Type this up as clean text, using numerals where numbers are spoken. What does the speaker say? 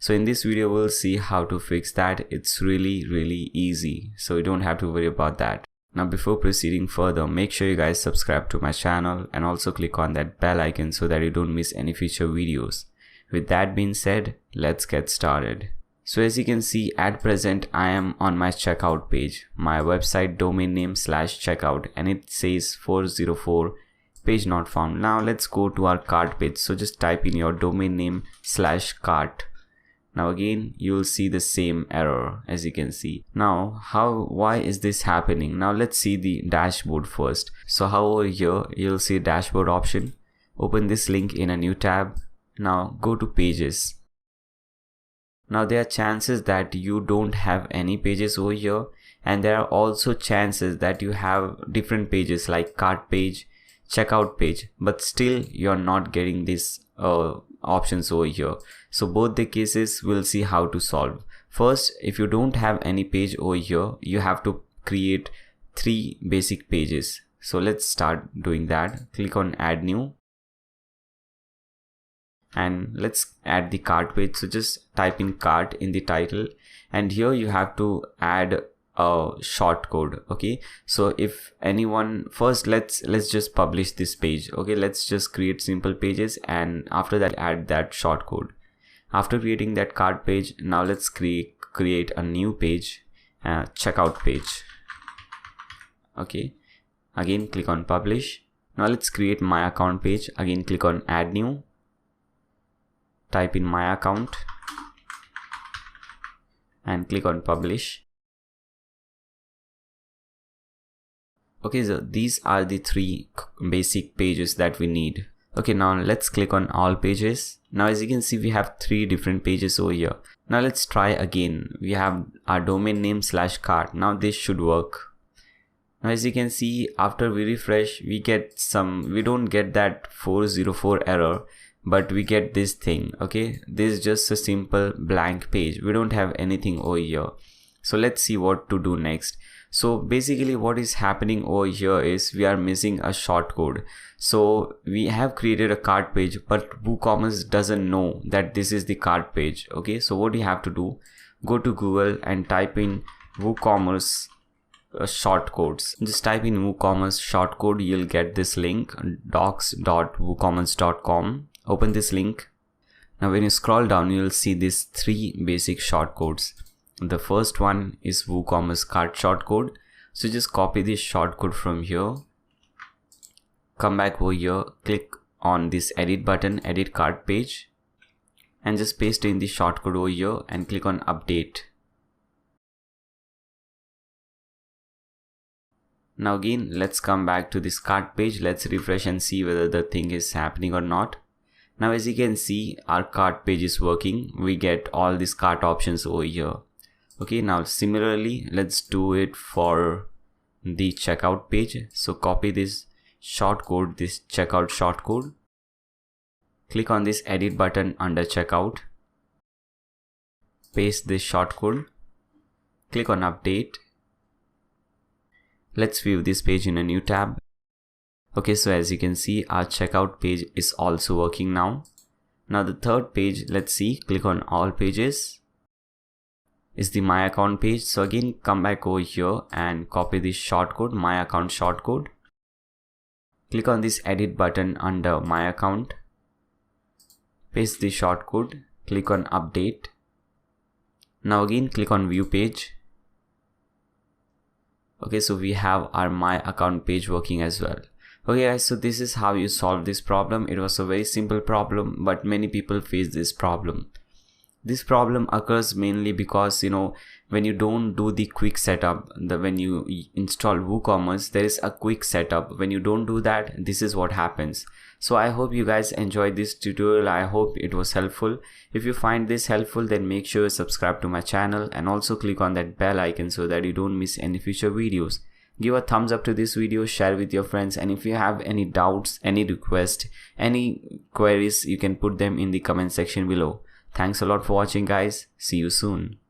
So in this video we'll see how to fix that. It's really easy, so you don't have to worry about that. Now before proceeding further, make sure you guys subscribe to my channel and also click on that bell icon so that you don't miss any future videos. With that being said, let's get started. So as you can see, at present I am on my checkout page, my website domain name /checkout, and it says 404 page not found. Now let's go to our cart page. So just type in your domain name /cart. Now again you'll see the same error as you can see. Now why is this happening? Now let's see the dashboard first. So over here you'll see dashboard option. Open this link in a new tab. Now go to pages. Now there are chances that you don't have any pages over here, and there are also chances that you have different pages like cart page, checkout page, but still you're not getting these options over here. So both the cases we'll see how to solve. First, if you don't have any page over here, you have to create 3 basic pages. So let's start doing that. Click on add new. And let's add the cart page. So just type in cart in the title, and here you have to add a short code. Okay, so if anyone, first let's just publish this page. Okay, let's just create simple pages, and after that add that short code. After creating that cart page, now let's create a new page, checkout page. Okay, again click on publish. Now let's create my account page. Again click on add new. Type in my account and click on publish. Okay, so these are the 3 basic pages that we need. Okay, now let's click on all pages. Now as you can see, we have 3 different pages over here. Now let's try again. We have our domain name /cart. Now this should work. Now as you can see, after we refresh, we don't get that 404 error, but we get this thing. Okay, this is just a simple blank page. We don't have anything over here. So let's see what to do next. So basically what is happening over here is we are missing a short code. So we have created a cart page, but Woocommerce doesn't know that this is the cart page. Okay, so what you have to do, go to Google and type in Woocommerce shortcodes. Just type in Woocommerce shortcode. You'll get this link, docs.woocommerce.com. Open this link. Now when you scroll down, you'll see these 3 basic shortcodes. The first one is Woocommerce cart shortcode. So just copy this shortcode from here. Come back over here, click on this edit button, edit cart page, and just paste in the shortcode over here and click on update. Now again, let's come back to this cart page. Let's refresh and see whether the thing is happening or not. Now as you can see, our cart page is working. We get all these cart options over here. Okay, now similarly, let's do it for the checkout page. So copy this shortcode, this checkout shortcode. Click on this edit button under checkout. Paste this shortcode. Click on update. Let's view this page in a new tab. Okay, so as you can see, our checkout page is also working now. Now the third page, let's see, click on all pages, is the my account page. So again, come back over here and copy this shortcode, my account shortcode. Click on this edit button under my account. Paste the shortcode, click on update. Now again, click on view page. Okay, so we have our my account page working as well. Okay guys, so this is how you solve this problem. It was a very simple problem, but many people face this problem. This problem occurs mainly because, when you don't do the quick setup, when you install Woocommerce, there is a quick setup. When you don't do that, this is what happens. So I hope you guys enjoyed this tutorial. I hope it was helpful. If you find this helpful, then make sure you subscribe to my channel and also click on that bell icon so that you don't miss any future videos. Give a thumbs up to this video, share with your friends, and if you have any doubts, any requests, any queries, you can put them in the comment section below. Thanks a lot for watching guys. See you soon.